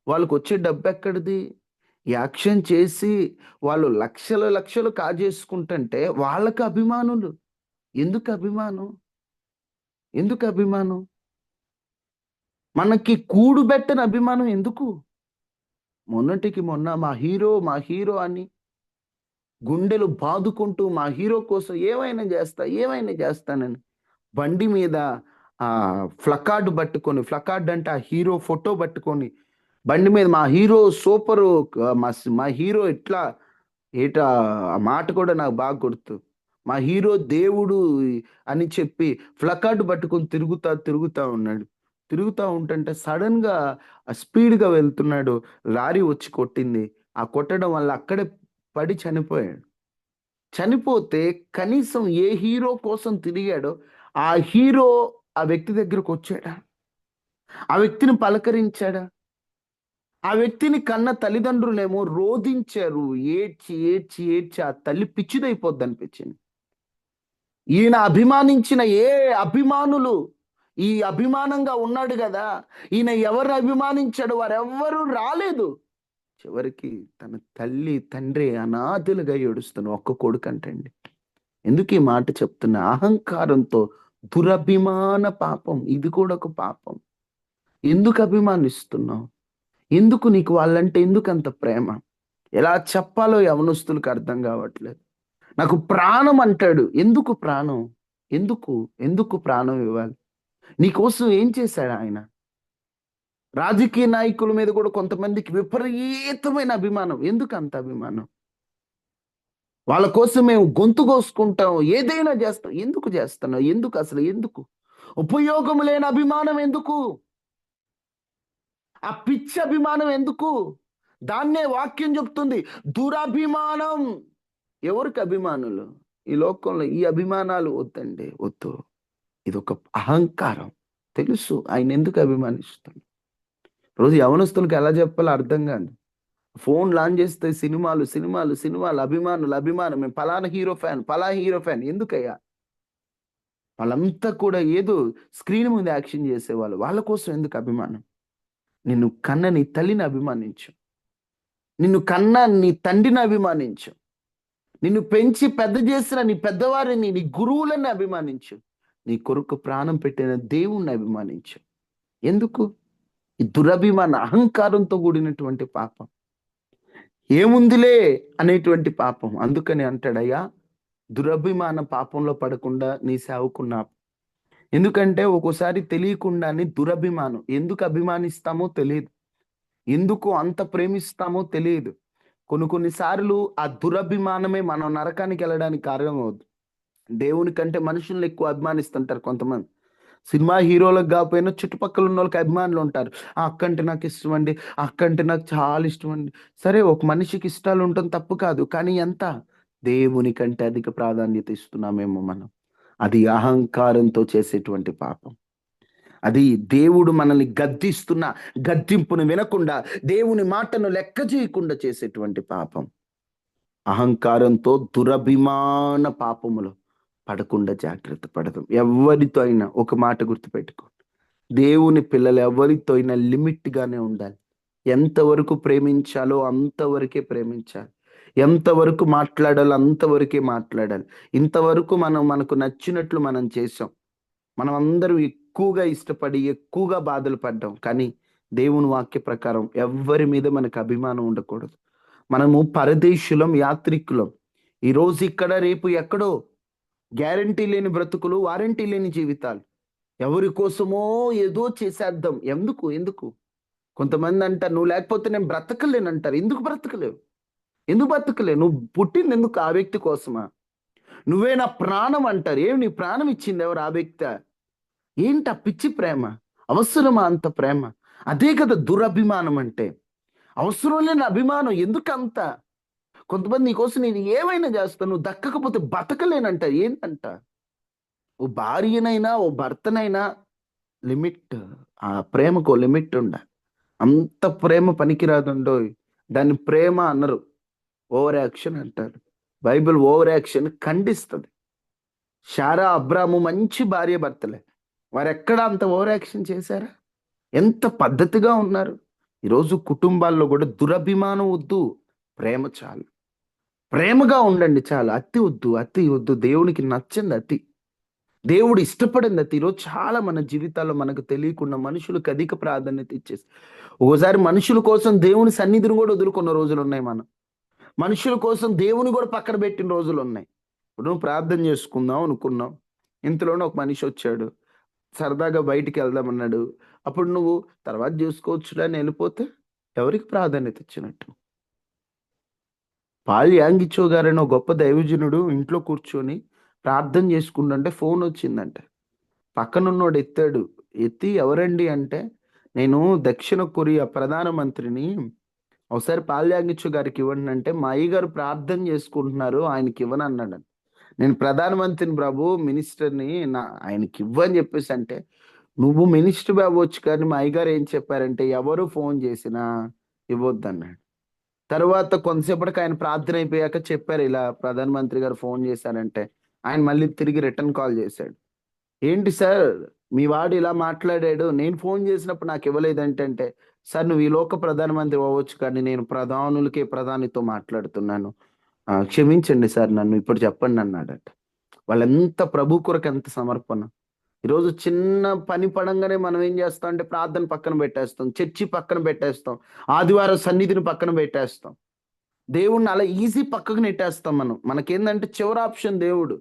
వాళ్ళకు వచ్చే డబ్బు ఎక్కడిది? యాక్షన్ చేసి వాళ్ళు లక్షలు కాజేసుకుంటుంటే వాళ్ళకి అభిమానులు. ఎందుకు అభిమానం? మనకి కూడుబెట్టని అభిమానం ఎందుకు? మొన్నటికి మొన్న మా హీరో అని గుండెలు బాదుకుంటూ మా హీరో కోసం ఏమైనా చేస్తానని బండి మీద ఫ్లకార్డ్ అంటే ఆ హీరో ఫోటో పట్టుకొని బండి మీద మా హీరో సూపరు, మా హీరో ఇట్లా ఆ మాట కూడా నాకు బాగా గుర్తు, మా హీరో దేవుడు అని చెప్పి ఫ్లకార్డ్ పట్టుకొని తిరుగుతా ఉన్నాడు. తిరుగుతూ ఉంటుంటే సడన్ గా స్పీడ్గా వెళ్తున్నాడు, లారీ వచ్చి కొట్టింది. ఆ కొట్టడం వల్ల అక్కడే పడి చనిపోతే కనీసం ఏ హీరో కోసం తిరిగాడో ఆ హీరో ఆ వ్యక్తి దగ్గరకు వచ్చాడా? ఆ వ్యక్తిని పలకరించాడా? ఆ వ్యక్తిని కన్న తల్లిదండ్రులేమో రోధించారు. ఏడ్చి ఆ తల్లి పిచ్చిదైపోద్ది అనిపించింది. ఈయన అభిమానించిన ఏ అభిమానులు ఈ అభిమానంగా ఉన్నాడు కదా, ఈయన ఎవరు అభిమానించాడు? వారెవ్వరూ రాలేదు. చివరికి తన తల్లి తండ్రి అనాథులుగా ఏడుస్తున్న ఒక్క కొడుకంటండి. ఎందుకు ఈ మాట చెప్తున్నా? అహంకారంతో దురభిమాన పాపం. ఇది కూడా ఒక పాపం. ఎందుకు అభిమానిస్తున్నావు? ఎందుకు నీకు వాళ్ళంటే ఎందుకు అంత ప్రేమ? ఎలా చెప్పాలో యవనస్తులకు అర్థం కావట్లేదు. నాకు ప్రాణం అంటాడు. ఎందుకు ప్రాణం? ఎందుకు ప్రాణం ఇవ్వాలి? నీకోసం ఏం చేశాడు ఆయన? రాజకీయ నాయకుల మీద కూడా కొంతమందికి విపరీతమైన అభిమానం. ఎందుకు అంత అభిమానం? వాళ్ళ కోసం మేము గొంతు కోసుకుంటాం, ఏదైనా చేస్తాం. ఎందుకు చేస్తున్నావు? ఎందుకు ఉపయోగం లేని అభిమానం ఎందుకు? ఆ పిచ్చి అభిమానం ఎందుకు? దాన్నే వాక్యం చెప్తుంది, దురభిమానం. ఎవరికి అభిమానులు? ఈ లోకంలో ఈ అభిమానాలు వద్దండి, వద్దు. ఇది ఒక అహంకారం. తెలుసు ఆయన ఎందుకు అభిమానిస్తాను. రోజు యవనస్తులకు ఎలా చెప్పాలో అర్థం కాదు. ఫోన్ లాంచ్ చేస్తే సినిమాలు, అభిమానం. మేము పలానా హీరో ఫ్యాన్. ఎందుకయ్యా? వాళ్ళంతా కూడా ఏదో స్క్రీన్ ముందు యాక్షన్ చేసేవాళ్ళు. వాళ్ళ కోసం ఎందుకు అభిమానం? నిన్ను కన్న నీ తల్లిని అభిమానించు. నిన్ను కన్న నీ తండ్రిని అభిమానించు. నిన్ను పెంచి పెద్ద చేసిన నీ పెద్దవారిని, నీ గురువులని అభిమానించు. నీ కొరకు ప్రాణం పెట్టిన దేవుణ్ణి అభిమానించు. ఎందుకు? ఈ దురభిమాన అహంకారంతో కూడినటువంటి పాపం, ఏముందిలే అనేటువంటి పాపం. అందుకని అంటాడయ్యా, దురభిమాన పాపంలో పడకుండా నీ సేవకున్నా. ఎందుకంటే ఒక్కోసారి తెలియకుండానే దురభిమానం, ఎందుకు అభిమానిస్తామో తెలియదు, ఎందుకు అంత ప్రేమిస్తామో తెలియదు. కొన్నిసార్లు ఆ దురభిమానమే మనం నరకానికి వెళ్ళడానికి కారణం అవుతుంది. దేవుని కంటే మనుషుల్ని ఎక్కువ అభిమానిస్తుంటారు కొంతమంది. సినిమా హీరోలకు కాకపోయినా చుట్టుపక్కల ఉన్న వాళ్ళకి అభిమానులు ఉంటారు. ఆ అక్క అంటే నాకు ఇష్టం అండి, ఆ అక్క అంటే నాకు చాలా ఇష్టం అండి. సరే, ఒక మనిషికి ఇష్టాలు ఉండటం తప్పు కాదు, కానీ ఎంత దేవుని కంటే అధిక ప్రాధాన్యత ఇస్తున్నామేమో మనం. అది అహంకారంతో చేసేటువంటి పాపం. అది దేవుడు మనల్ని గద్దిస్తున్న గద్దింపును వినకుండా, దేవుని మాటను లెక్క చేయకుండా చేసేటువంటి పాపం. అహంకారంతో దురభిమాన పాపములో పడకుండా జాగ్రత్త పడదాం. ఎవరితో అయినా ఒక మాట గుర్తుపెట్టుకో, దేవుని పిల్లలు ఎవరితో అయినా లిమిట్ గానే ఉండాలి. ఎంతవరకు ప్రేమించాలో అంతవరకే ప్రేమించాలి. ఎంతవరకు మాట్లాడాలో అంతవరకే మాట్లాడాలి. ఇంతవరకు మనకు నచ్చినట్లు మనం చేసాం. మనం అందరం ఎక్కువగా ఇష్టపడి ఎక్కువగా బాధలు పడ్డాం. కానీ దేవుని వాక్య ప్రకారం ఎవ్వరి మీద మనకు అభిమానం ఉండకూడదు. మనము పరదేశులం, యాత్రికులం. ఈరోజు ఇక్కడ, రేపు ఎక్కడో. గ్యారంటీ లేని బ్రతుకులు, వారంటీ లేని జీవితాలు. ఎవరి కోసమో ఏదో చేసేద్దాం. ఎందుకు? కొంతమంది అంటారు, నువ్వు లేకపోతే నేను బ్రతకలేనంటారు. ఎందుకు బ్రతకలేవు? ఎందుకు బ్రతకలేవు? నువ్వు పుట్టింది ఎందుకు? ఆ వ్యక్తి కోసమా? నువ్వే నా ప్రాణం అంటారు. ఏమి నీ ప్రాణం ఇచ్చింది ఎవరు? ఆ వ్యక్తి. ఏంటి ఆ పిచ్చి ప్రేమ? అవసరమా అంత ప్రేమ? అదే కదా దురభిమానం అంటే. అవసరం లేని అభిమానం ఎందుకంత? కొంతమంది నీకోసం నేను ఏమైనా చేస్తాను, నువ్వు దక్కకపోతే బతకలేనంట. ఏంటంట? ఓ భార్యనైనా ఓ భర్తనైనా లిమిట్, ఆ ప్రేమకు లిమిట్ ఉండాలి. అంత ప్రేమ పనికిరాదుండో. దాన్ని ప్రేమ అనరు, ఓవర్ యాక్షన్ అంటారు. బైబిల్ ఓవర్ యాక్షన్ ఖండిస్తుంది. శారా, అబ్రాము మంచి భార్య భర్తలే. వారు ఎక్కడ అంత ఓవర్ యాక్షన్ చేశారా? ఎంత పద్ధతిగా ఉన్నారు. ఈరోజు కుటుంబాల్లో కూడా దురభిమానం వద్దు, ప్రేమ చాలు. ప్రేమగా ఉండండి చాలు. అతి వద్దు. దేవునికి నచ్చంది అతి. దేవుడు ఇష్టపడింది అతి. ఈరోజు చాలా మన జీవితాల్లో మనకు తెలియకుండా మనుషులకు అధిక ప్రాధాన్యత ఇచ్చేసి, ఓసారి మనుషుల కోసం దేవుని సన్నిధిని కూడా వదులుకున్న రోజులు ఉన్నాయి. మనం మనుషుల కోసం దేవుని కూడా పక్కన పెట్టిన రోజులు ఉన్నాయి. ఇప్పుడు ప్రార్థన చేసుకుందాం అనుకున్నాం, ఇంతలోనే ఒక మనిషి వచ్చాడు, సరదాగా బయటికి వెళ్దామన్నాడు. అప్పుడు నువ్వు తర్వాత చూసుకోవచ్చులే అని వెళ్ళిపోతే ఎవరికి ప్రాధాన్యత ఇచ్చినట్టు? పాల్ యాంగిచో గారని ఒక గొప్ప దైవజనుడు ఇంట్లో కూర్చొని ప్రార్థన చేసుకుంటుంటే ఫోన్ వచ్చిందంట. పక్కనున్నోడు ఎత్తి ఎవరండి అంటే, నేను దక్షిణ కొరియా ప్రధానమంత్రిని, ఒకసారి పాల్ యాంగిచో గారికి ఇవ్వండి అంటే, మా అయ్యగారు ప్రార్థన చేసుకుంటున్నారు, ఆయనకి ఇవ్వను అన్నాడు. నేను ప్రధానమంత్రిని బాబు, మినిస్టర్ని, ఆయనకి ఇవ్వని చెప్పేసి అంటే, నువ్వు మినిస్టర్ బాబు వచ్చు, కానీ మా అయ్యగారు ఏం చెప్పారంటే, ఎవరు ఫోన్ చేసినా ఇవ్వద్దు అన్నాడు. తర్వాత కొంతసేపటికి ఆయన ప్రార్థన అయిపోయాక చెప్పారు, ఇలా ప్రధానమంత్రి గారు ఫోన్ చేశారంటే, ఆయన మళ్ళీ తిరిగి రిటర్న్ కాల్ చేశాడు. ఏంటి సార్, మీ వాడు ఇలా మాట్లాడాడు, నేను ఫోన్ చేసినప్పుడు నాకు ఇవ్వలేదంటే, సార్ నువ్వు ఈ లోక ప్రధానమంత్రి అవ్వచ్చు, కానీ నేను ప్రధానులకే ప్రధానితో మాట్లాడుతున్నాను, క్షమించండి సార్, నన్ను ఇప్పుడు చెప్పండి అన్నాడట. వాళ్ళెంత ప్రభు కొరకు ఎంత సమర్పణ. ఈరోజు చిన్న పని పడంగానే మనం ఏం చేస్తాం అంటే, ప్రార్థన పక్కన పెట్టేస్తాం, చర్చి పక్కన పెట్టేస్తాం, ఆదివారం సన్నిధిని పక్కన పెట్టేస్తాం, దేవుణ్ణి అలా ఈజీ పక్కకు నెట్టేస్తాం. మనకేందంటే చివరి ఆప్షన్ దేవుడు.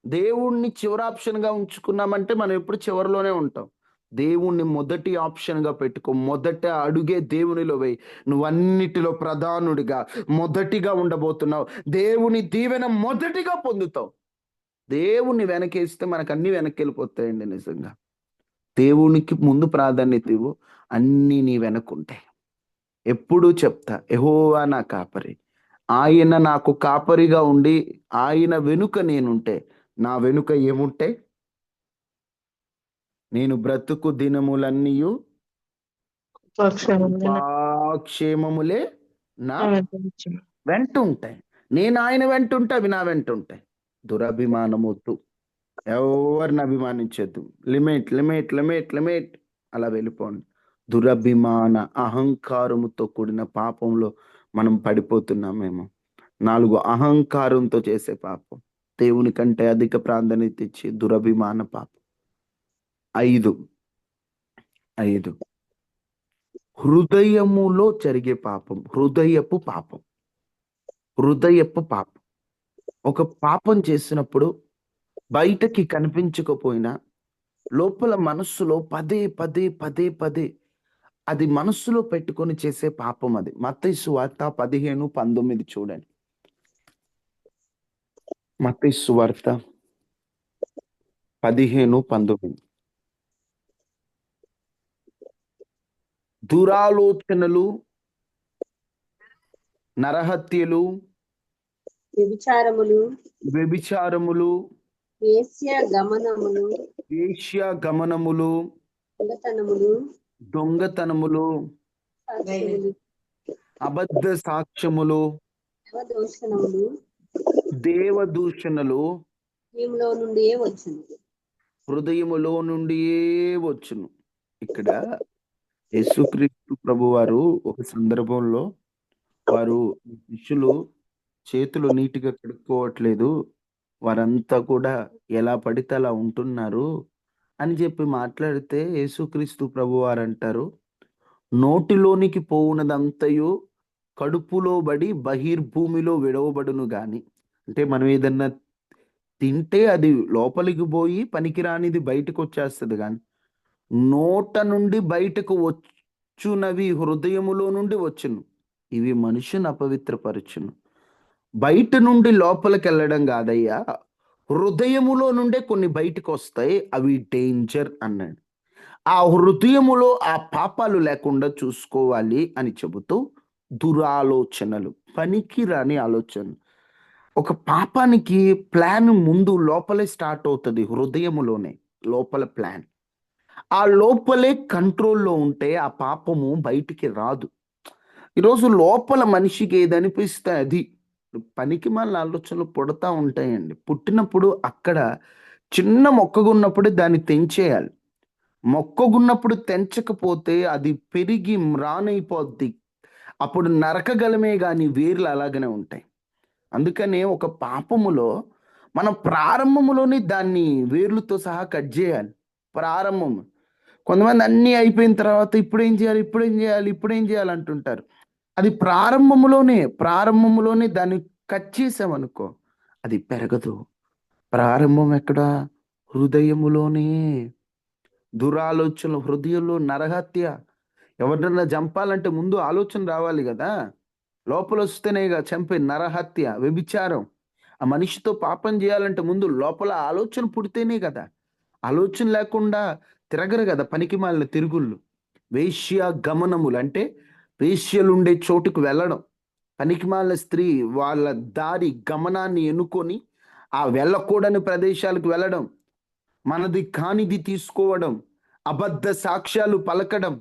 దేవుణ్ణి చివరి ఆప్షన్ గా ఉంచుకున్నామంటే మనం ఎప్పుడు చివరిలోనే ఉంటాం. దేవుణ్ణి మొదటి ఆప్షన్ గా పెట్టుకో. మొదట అడుగే దేవునిలో వేయి. నువ్వు అన్నిటిలో ప్రధానుడిగా మొదటిగా ఉండబోతున్నావు. దేవుని దీవెన మొదటిగా పొందుతావు. దేవుణ్ణి వెనకేస్తే మనకు అన్ని వెనక్కి వెళ్ళిపోతాయండి. నిజంగా దేవునికి ముందు ప్రాధాన్యత ఇవ్వు, అన్నీ నీ వెనకుంటాయి. ఎప్పుడూ చెప్తా, యెహోవా నా కాపరి, ఆయన నాకు కాపరిగా ఉండి ఆయన వెనుక నేనుంటే, నా వెనుక ఏముంటే, నేను బ్రతుకు దినములన్నీయు క్షేమములే నా వెంట ఉంటాయి. నేను ఆయన వెంట ఉంటే అవి నా వెంట ఉంటాయి. దురభిమానం వద్దు, ఎవరిని అభిమానించద్దు. లిమిట్ అలా వెళ్ళిపోండి. దురభిమాన అహంకారముతో కూడిన పాపంలో మనం పడిపోతున్నామేమో. 4 అహంకారంతో చేసే పాపం, దేవుని కంటే అధిక ప్రాధాన్యత ఇచ్చి దురభిమాన పాపం. 5 హృదయములో జరిగే పాపం, హృదయపు పాపం. ఒక పాపం చేసినప్పుడు బయటకి కనిపించకపోయినా లోపల మనస్సులో పదే అది మనస్సులో పెట్టుకొని చేసే పాపం అది. మత్తయి సువార్త 15:19 చూడండి. మత్తయి సువార్త 15:19. దురాలోచనలు, నరహత్యలు, వ్యభిచారములు, వేశ్య గమనములు, దొంగతనములు, అబద్ధ సాక్ష్యములు, దేవదూషణలు హృదయములో నుండియే వచ్చును. ఇక్కడ యేసుక్రీస్తు ప్రభువారు ఒక సందర్భంలో వారు శిష్యులు చేతులు నీటిగా కడుక్కోవట్లేదు, వారంతా కూడా ఎలా పడితే అలా ఉంటున్నారు అని చెప్పి మాట్లాడితే యేసుక్రీస్తు ప్రభువారు అంటారు, నోటిలోనికి పోవునదంతయు కడుపులో బడి బహిర్భూమిలో విడవబడును గాని. అంటే మనం ఏదన్నా తింటే అది లోపలికి పోయి పనికిరానిది బయటకు వచ్చేస్తుంది, కానీ నోట నుండి బయటకు వచ్చునవి హృదయములో నుండి వచ్చును, ఇవి మనుషుని అపవిత్రపరచును. బయట నుండి లోపలికి వెళ్ళడం కాదయ్యా, హృదయములో నుండే కొన్ని బయటకు వస్తాయి, అవి డేంజర్ అన్నాడు. ఆ హృదయములో ఆ పాపాలు లేకుండా చూసుకోవాలి అని చెబుతూ దురాలోచనలు, పనికిరాని ఆలోచన. ఒక పాపానికి ప్లాన్ ముందు లోపలే స్టార్ట్ అవుతుంది, హృదయములోనే లోపల ప్లాన్. ఆ లోపలే కంట్రోల్లో ఉంటే ఆ పాపము బయటికి రాదు. ఈరోజు లోపల మనిషికి ఏదనిపిస్తే అది, పనికి మళ్ళీ ఆలోచనలు పుడతా ఉంటాయండి. పుట్టినప్పుడు అక్కడ చిన్న మొక్కగున్నప్పుడు దాన్ని తెంచేయాలి. మొక్కగున్నప్పుడు తెంచకపోతే అది పెరిగి మ్రానైపోద్ది, అప్పుడు నరకగలమే కానీ వేర్లు అలాగనే ఉంటాయి. అందుకనే ఒక పాపములో మనం ప్రారంభములోనే దాన్ని వేర్లతో సహా కట్ చేయాలి. ప్రారంభం. కొంతమంది అన్నీ అయిపోయిన తర్వాత ఇప్పుడేం చేయాలి అంటుంటారు. అది ప్రారంభములోనే దాన్ని కట్ చేసామనుకో అది పెరగదు. ప్రారంభం ఎక్కడ? హృదయములోనే. దురాలోచనలు, హృదయంలో నరహత్య. ఎవరినన్నా చంపాలంటే ముందు ఆలోచన రావాలి కదా, లోపల వస్తేనేగా చంపే. నరహత్య, వ్యభిచారం. ఆ మనిషితో పాపం చేయాలంటే ముందు లోపల ఆలోచన పుడితేనే కదా. ఆలోచన లేకుండా తిరగరు కదా పనికి మాలిన తిరుగుళ్ళు. వేశ్య గమనములు అంటే వేశ్యలుండే చోటుకు వెళ్ళడం. పనికి మాలిన స్త్రీ వాళ్ళ దారి గమనాన్ని ఎన్నుకొని ఆ వెళ్ళకూడని ప్రదేశాలకు వెళ్ళడం, మనది కానిది తీసుకోవడం, అబద్ధ సాక్ష్యాలు పలకడం,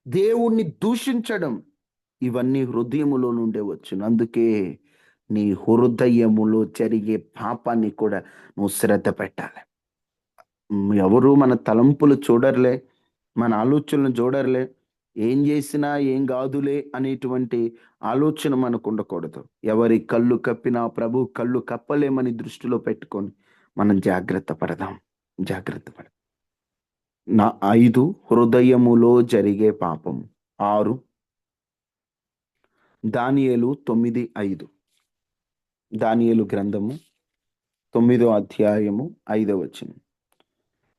దేవుణ్ణి దూషించడం, ఇవన్నీ హృదయములో నుండే వచ్చును. అందుకే నీ హృదయములో జరిగే పాపాన్ని కూడా నువ్వు శ్రద్ధ పెట్టాలి. ఎవరు మన తలంపులు చూడర్లే, మన ఆలోచనలు చూడర్లే, ఏం చేసినా ఏం కాదులే అనేటువంటి ఆలోచన మనకు ఉండకూడదు. ఎవరి కళ్ళు కప్పినా ప్రభు కళ్ళు కప్పలేమని దృష్టిలో పెట్టుకొని మనం జాగ్రత్త పడదాం. 5 హృదయములో జరిగే పాపం. 6 దానియేలు 9:5. దానియేలు గ్రంథము 9వ అధ్యాయము 5వ వచనం.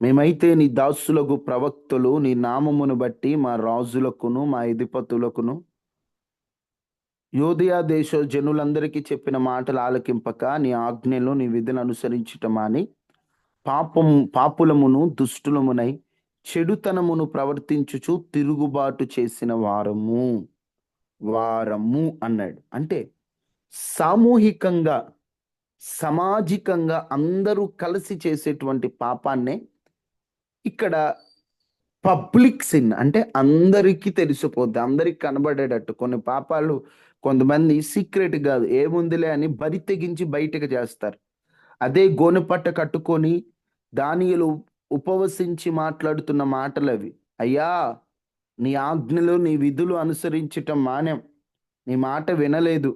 మేమైతే నీ దాసులకు ప్రవక్తలు నీ నామమును బట్టి మా రాజులకును మా అధిపతులకును యోదయ దేశ జనులందరికీ చెప్పిన మాటలు ఆలకింపక నీ ఆజ్ఞలు నీ విధిని అనుసరించటమాని పాపులమును దుష్టులమునై చెడుతనమును ప్రవర్తించుచు తిరుగుబాటు చేసిన వారము అన్నాడు. అంటే సామూహికంగా, సామాజికంగా అందరూ కలిసి చేసేటువంటి పాపాన్నే ఇక్కడ పబ్లిక్ సిన్ అంటే అందరికీ తెలిసిపోద్ది, అందరికి కనబడేటట్టు. కొన్ని పాపాలు కొంతమంది సీక్రెట్ కాదు, ఏముందిలే అని బరి తెగించి బయటకు చేస్తారు. అదే గోనెపట్ట కట్టుకొని దానియేలు ఉపవసించి మాట్లాడుతున్న మాటలు అవి. అయ్యా, నీ ఆజ్ఞలు నీ విధులు అనుసరించటం మానేం. నీ మాట వినలేదు.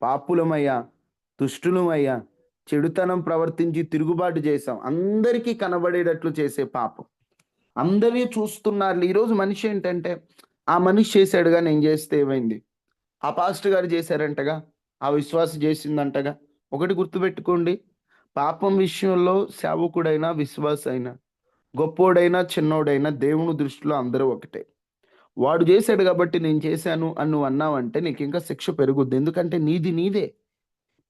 పాపులమయ్యా, దుష్టులమయ్యా, చెడుతనం ప్రవర్తించి తిరుగుబాటు చేశాం. అందరికీ కనబడేటట్లు చేసే పాపం. అందరూ చూస్తున్నారు. ఈరోజు మనిషి ఏంటంటే, ఆ మనిషి చేశాడుగా, నేను చేస్తే ఏమైంది? ఆ పాస్టర్ గారు చేశారంటగా, ఆ విశ్వాస చేసిందంటగా. ఒకటి గుర్తుపెట్టుకోండి, పాపం విషయంలో సేవకుడైనా విశ్వాస అయినా, గొప్పోడైనా చిన్నోడైనా దేవుని దృష్టిలో అందరూ ఒకటే. వాడు చేశాడు కాబట్టి నేను చేశాను అని నువ్వు అన్నావంటే నీకు ఇంకా శిక్ష పెరుగుద్ది. ఎందుకంటే నీది నీదే.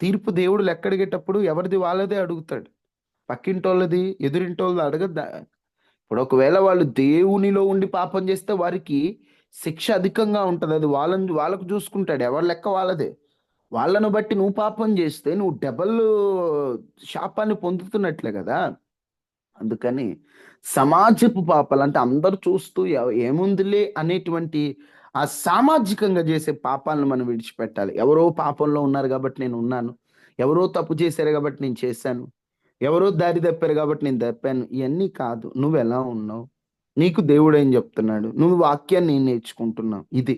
తీర్పు దేవుడు లెక్కడిగేటప్పుడు ఎవరిది వాళ్ళదే అడుగుతాడు. పక్కింటోళ్ళది ఎదురింటోళ్ళది అడగద్దా? ఇప్పుడు ఒకవేళ వాళ్ళు దేవునిలో ఉండి పాపం చేస్తే వారికి శిక్ష అధికంగా ఉంటుంది. అది వాళ్ళకు చూసుకుంటాడు. ఎవరి లెక్క వాళ్ళదే. వాళ్ళను బట్టి నువ్వు పాపం చేస్తే నువ్వు డబల్ శాపాన్ని పొందుతున్నట్లే కదా. అందుకని సమాజపు పాపాలు అంటే అందరూ చూస్తూ ఏముందిలే అనేటువంటి ఆ సామాజికంగా చేసే పాపాలను మనం విడిచిపెట్టాలి. ఎవరో పాపంలో ఉన్నారు కాబట్టి నేను ఉన్నాను, ఎవరో తప్పు చేశారు కాబట్టి నేను చేశాను, ఎవరో దారి తప్పారు కాబట్టి నేను తప్పాను, ఇవన్నీ కాదు. నువ్వు ఎలా ఉన్నావు, నీకు దేవుడు ఏం చెప్తున్నాడు, నువ్వు వాక్యాన్ని నేను నేర్చుకుంటున్నావు. ఇది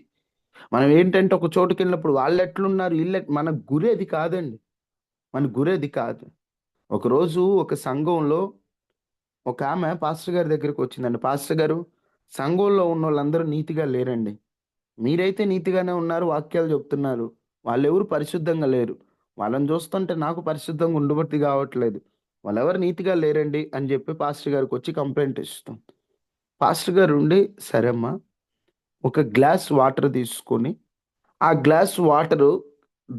మనం ఏంటంటే ఒక చోటుకి వెళ్ళినప్పుడు వాళ్ళు ఎట్లున్నారు మన గురి అది కాదండి. మన గురి అది కాదు. ఒకరోజు ఒక సంఘంలో ఒక ఆమె పాస్టర్ గారి దగ్గరికి వచ్చిందండి. పాస్టర్ గారు, సంఘంలో ఉన్న వాళ్ళందరూ నీతిగా లేరండి. మీరైతే నీతిగానే ఉన్నారు, వాక్యాలు చెప్తున్నారు. వాళ్ళెవరు పరిశుద్ధంగా లేరు. వాళ్ళని చూస్తుంటే నాకు పరిశుద్ధంగా ఉండబట్టి కావట్లేదు. వాళ్ళెవరు నీతిగా లేరండి అని చెప్పి పాస్టర్ గారికి వచ్చి కంప్లైంట్ ఇస్తాం. పాస్టర్ గారు ఉండి, సరే అమ్మా, ఒక గ్లాస్ వాటర్ తీసుకొని ఆ గ్లాస్ వాటరు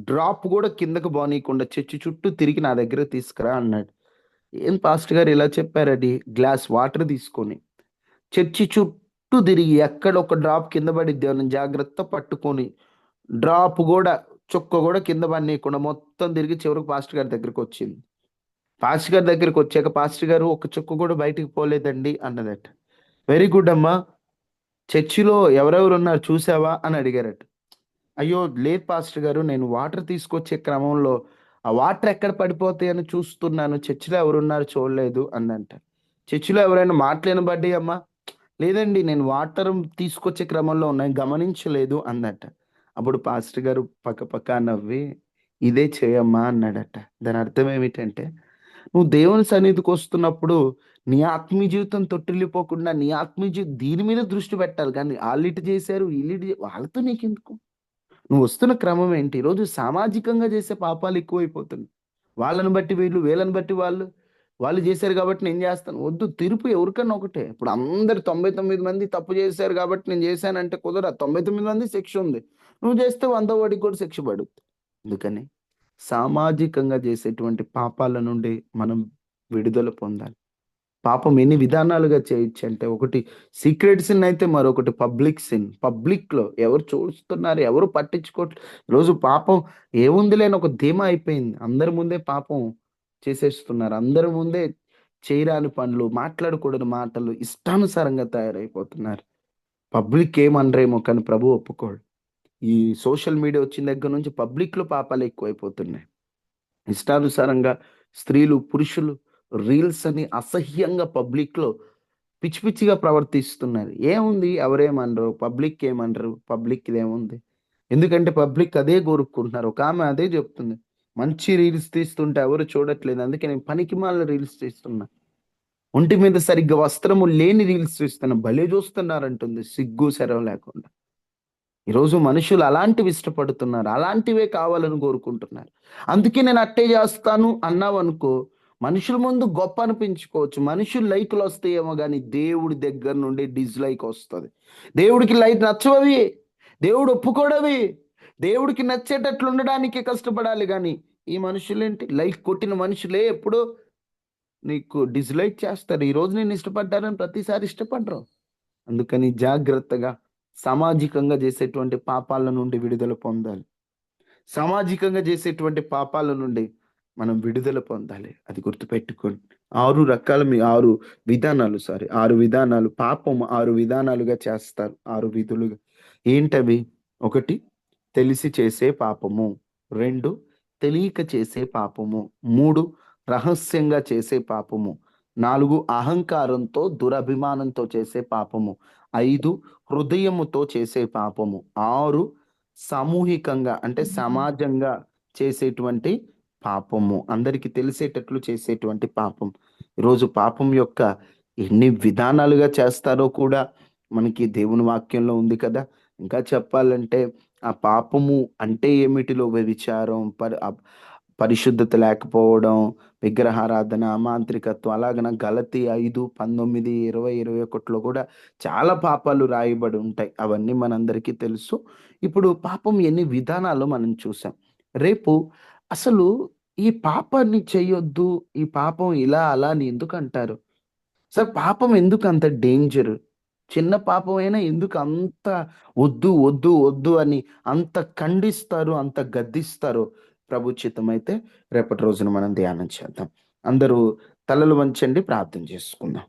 డ్రాప్ కూడా కిందకు బానీయకుండా చర్చి చుట్టూ తిరిగి నా దగ్గర తీసుకురా అన్నాడు. ఏం పాస్టర్ గారు ఇలా చెప్పారండి? గ్లాస్ వాటర్ తీసుకొని చర్చి చుట్టూ తిరిగి ఎక్కడ ఒక డ్రాప్ కింద పడిద్ది అని జాగ్రత్త పట్టుకొని డ్రాప్ కూడా చుక్క కూడా కింద పడనీయకుండా మొత్తం తిరిగి చివరికి పాస్టర్ గారి దగ్గరికి వచ్చింది. పాస్టర్ గారి దగ్గరికి వచ్చాక పాస్టర్ గారు, ఒక చుక్క కూడా బయటికి పోలేదండి అన్నదట. వెరీ గుడ్ అమ్మా, చర్చిలో ఎవరెవరు ఉన్నారు చూసావా అని అడిగారట. అయ్యో లేదు పాస్టర్ గారు, నేను వాటర్ తీసుకొచ్చే క్రమంలో ఆ వాటర్ ఎక్కడ పడిపోతాయని చూస్తున్నాను, చర్చిలో ఎవరున్నారు చూడలేదు అందంట. చర్చిలో ఎవరైనా మాట్లాడినబడ్డి అమ్మా? లేదండి, నేను వాటర్ తీసుకొచ్చే క్రమంలో ఉన్నాయి, గమనించలేదు అందట. అప్పుడు పాస్టర్ గారు పక్క నవ్వి, ఇదే చేయమ్మా అన్నాడట. దాని అర్థం ఏమిటంటే, నువ్వు దేవుని సన్నిధికి వస్తున్నప్పుడు నీ ఆత్మీయ జీవితం తొట్టిల్లిపోకుండా నీ ఆత్మీయ జీవితం దీని మీద దృష్టి పెట్టాలి. కానీ వాళ్ళు ఇటు చేశారు, వీళ్ళు వాళ్ళతో నీకెందుకు? నువ్వు వస్తున్న క్రమం ఏంటి? ఈరోజు సామాజికంగా చేసే పాపాలు ఎక్కువైపోతున్నాయి. వాళ్ళని బట్టి వీళ్ళు, వీళ్ళని బట్టి వాళ్ళు, వాళ్ళు చేశారు కాబట్టి నేను చేస్తాను. వద్దు, తీర్పు ఎవరికన్నా ఒకటే. ఇప్పుడు అందరు 99 మంది తప్పు చేశారు కాబట్టి నేను చేశానంటే కుదరదు. 99 మంది శిక్ష ఉంది. నువ్వు చేస్తే 100 వాడికి కూడా శిక్ష పడుద్ది. అందుకని సామాజికంగా చేసేటువంటి పాపాల నుండి మనం విడుదల పొందాలి. పాపం ఎన్ని విధానాలుగా చేయొచ్చు అంటే, ఒకటి సీక్రెట్ సిన్ అయితే, మరొకటి పబ్లిక్ సిన్. పబ్లిక్లో ఎవరు చూస్తున్నారు, ఎవరు పట్టించుకోవట్లేదు. ఈరోజు పాపం ఏముంది లేని ఒక ధీమా అయిపోయింది. అందరి ముందే పాపం చేసేస్తున్నారు. అందరి ముందే చేయరాని పనులు, మాట్లాడకూడని మాటలు ఇష్టానుసారంగా తయారైపోతున్నారు. పబ్లిక్ ఏమనరేమో కానీ ప్రభు ఒప్పుకోడు. ఈ సోషల్ మీడియా వచ్చిన దగ్గర నుంచి పబ్లిక్లో పాపాలు ఎక్కువైపోతున్నాయి. ఇష్టానుసారంగా స్త్రీలు, పురుషులు రీల్స్ అని అసహ్యంగా పబ్లిక్లో పిచ్చి పిచ్చిగా ప్రవర్తిస్తున్నారు. ఏముంది, ఎవరేమనరు, పబ్లిక్ ఏమనరు, పబ్లిక్ ఇదేముంది? ఎందుకంటే పబ్లిక్ అదే కోరుకుంటున్నారు. ఒక ఆమె అదే చెప్తుంది, మంచి రీల్స్ తీస్తుంటే ఎవరు చూడట్లేదు, అందుకే నేను పనికిమాలిన రీల్స్ తీస్తున్నా, ఒంటి మీద సరిగ్గా వస్త్రము లేని రీల్స్ తీస్తున్నా, భలే చూస్తున్నారంటుంది సిగ్గు శరం లేకుండా. ఈరోజు మనుషులు అలాంటివి ఇష్టపడుతున్నారు, అలాంటివే కావాలని కోరుకుంటున్నారు. అందుకే నేను అట్టే చేస్తాను అన్నావు అనుకో, మనుషుల ముందు గొప్ప అనిపించుకోవచ్చు, మనుషులు లైక్లు వస్తాయేమో కానీ దేవుడి దగ్గర నుండి డిస్లైక్ వస్తుంది. దేవుడికి లైక్ నచ్చవవి, దేవుడు ఒప్పుకోడవి. దేవుడికి నచ్చేటట్లు ఉండడానికి కష్టపడాలి. కానీ ఈ మనుషులేంటి, లైక్ కొట్టిన మనుషులే ఎప్పుడు నీకు డిస్లైక్ చేస్తారు. ఈరోజు నేను ఇష్టపడ్డారని ప్రతిసారి ఇష్టపడరు. అందుకని జాగ్రత్తగా సామాజికంగా చేసేటువంటి పాపాల నుండి విడుదల పొందాలి. సామాజికంగా చేసేటువంటి పాపాల నుండి మనం విడుదల పొందాలి. అది గుర్తుపెట్టుకోండి. 6 విధానాలు, పాపం 6 విధానాలుగా చేస్తారు, 6 విధులుగా. ఏంటవి? 1 తెలిసి చేసే పాపము, 2 తెలియక చేసే పాపము, 3 రహస్యంగా చేసే పాపము, 4 అహంకారంతో దురభిమానంతో చేసే పాపము. 5 హృదయముతో చేసే పాపము. 6 సామూహికంగా అంటే సమాజంగా చేసేటువంటి పాపము. అందరికీ తెలిసేటట్లు చేసేటువంటి పాపం. ఈరోజు పాపం యొక్క ఎన్ని విధానాలుగా చేస్తారో కూడా మనకి దేవుని వాక్యంలో ఉంది కదా. ఇంకా చెప్పాలంటే ఆ పాపము అంటే ఏమిటిలో వ్యభిచారం, పరిశుద్ధత లేకపోవడం, విగ్రహారాధన, అమాంత్రికత్వం అలాగన గలతీ 5, 19, 20, 21లో కూడా చాలా పాపాలు రాయబడి ఉంటాయి. అవన్నీ మనందరికీ తెలుసు. ఇప్పుడు పాపం ఎన్ని విధానాలు మనం చూసాం. రేపు అసలు ఈ పాపాన్ని చేయొద్దు, ఈ పాపం ఇలా అలా అని ఎందుకంటారు? అసలు పాపం ఎందుకు అంత డేంజర్? చిన్న పాపమైనా ఎందుకు అంత వద్దు, వద్దు, వద్దు అని అంత ఖండిస్తారు, అంత గద్దిస్తారు? ప్రభు చిత్తమైతే రేపటి రోజున మనం ధ్యానం చేద్దాం. అందరూ తలలు వంచండి, ప్రార్థన చేసుకుందాం.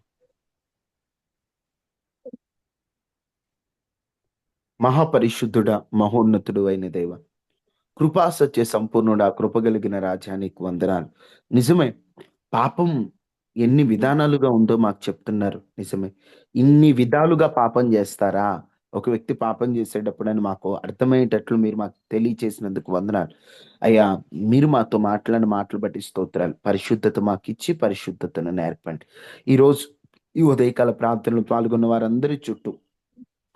మహాపరిశుద్ధుడా, మహోన్నతుడు అయిన దేవ, కృపా సత్య సంపూర్ణుడా, కృపగలిగిన రాజానికి వందనాలు. నిజమే, పాపం ఎన్ని విధానాలుగా ఉందో మాకు చెప్తున్నారు. నిజమే, ఇన్ని విధాలుగా పాపం చేస్తారా ఒక వ్యక్తి పాపం చేసేటప్పుడని మాకు అర్థమయ్యేటట్లు మీరు మాకు తెలియచేసినందుకు వందనాలు అయ్యా. మీరు మాతో మాట్లాడిన మాటలు బట్టి స్తోత్రాలు. పరిశుద్ధత మాకు ఇచ్చి పరిశుద్ధతను నేర్పండి. ఈరోజు ఈ ఉదయకాల ప్రార్థనలు పాల్గొన్న వారందరి చుట్టూ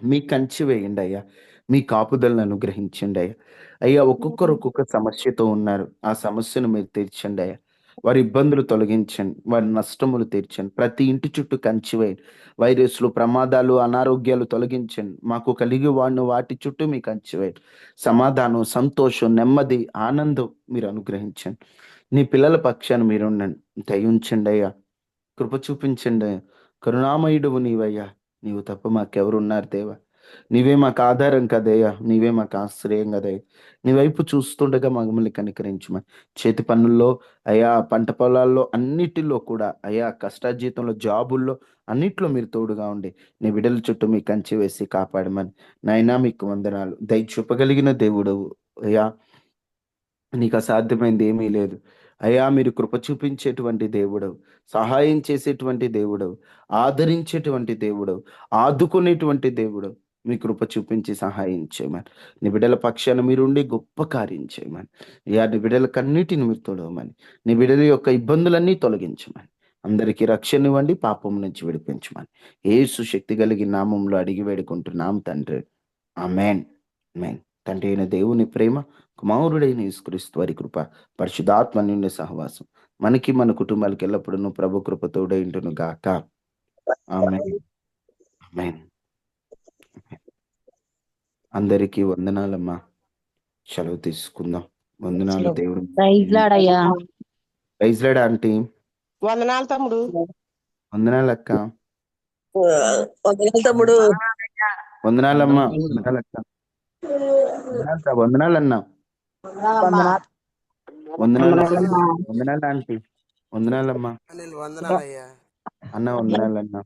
మీ కంచి వేయండి అయ్యా, మీ కాపుదలను అనుగ్రహించండి అయ్యా. అయ్యా, ఒక్కొక్కరు ఒక్కొక్క సమస్యతో ఉన్నారు. ఆ సమస్యను మీరు తీర్చండి అయ్యా. వారి ఇబ్బందులు తొలగించండి, వారి నష్టములు తీర్చండి. ప్రతి ఇంటి చుట్టూ కంచి వేయండి. వైరస్లు, ప్రమాదాలు, అనారోగ్యాలు తొలగించండి. మాకు కలిగి వాటి చుట్టూ మీ కంచి వేయండి. సమాధానం, సంతోషం, నెమ్మది, ఆనందం మీరు అనుగ్రహించండి. నీ పిల్లల పక్షాన మీరు ఉండండి. దయించండి అయ్యా, కృప చూపించండి అయ్యా. కరుణామయుడువు నీవయ్యా, నీవు తప్ప మాకెవరున్నారు దేవా? నీవే మాకు ఆధారం కదయ్యా, నీవే మాకు ఆశ్రయం కదయ్యా. నీ వైపు చూస్తుండగా మమ్మల్ని కనికరించమని. చేతి పనుల్లో అయ్యా, పంట పొలాల్లో అన్నిటిలో కూడా అయ్యా, కష్టాజీతంలో, జాబుల్లో అన్నిట్లో మీరు తోడుగా ఉండి నీ బిడ్డల చుట్టూ మీ కంచి వేసి కాపాడమని. నాయనా మీకు వందనాలు. దయ చూపగలిగిన దేవుడవు అయ్యా, నీకు అసాధ్యమైంది ఏమీ లేదు అయ్యా. మీరు కృప చూపించేటువంటి దేవుడవు, సహాయం చేసేటువంటి దేవుడవు, ఆదరించేటువంటి దేవుడవు, ఆదుకునేటువంటి దేవుడవు. మీ కృప చూపించి సహాయం చేయమని. నీ బిడ్డల పక్షాన మీరుండి గొప్ప కార్యం చేయమని. అయ్యా, నీ బిడ్డలకన్నిటిని మీరు తొలగమని, నీ బిడ్డల యొక్క ఇబ్బందులన్నీ తొలగించమని, అందరికీ రక్షణ ఇవ్వండి, పాపం నుంచి విడిపించమని యేసు శక్తి కలిగిన నామంలో అడిగి వేడుకుంటున్నాం తండ్రి. ఆమేన్. ఆమేన్. తండ్రి అయిన దేవుని ప్రేమ, కుమారుడైన యేసుక్రీస్తు వారి కృప, పరిశుద్ధాత్మ నుండి సహవాసం మనకి మన కుటుంబాలకి ఎల్లప్పుడూ ప్రభు కృప తోడైండును గాక. ఆమేన్. ఆమేన్. అందరికీ వందనాలమ్మా. సెలవు తీసుకుందాం. వందనాలు దేవుడు. ప్రైజ్ లార్డ్ అయ్యా. ప్రైజ్ లార్డ్ ఆంటీ. వందనాలు తమ్ముడు. వందనాలు అక్క. వందనాలు తమ్ముడు. వందనాలమ్మా. వందనాలు అక్క. వందనాలు అన్నా. వందనాలు వందనాలు ఆంటీ. వందనాలమ్మా. వందనాలయ్యా అన్న వందనాలు అన్నా.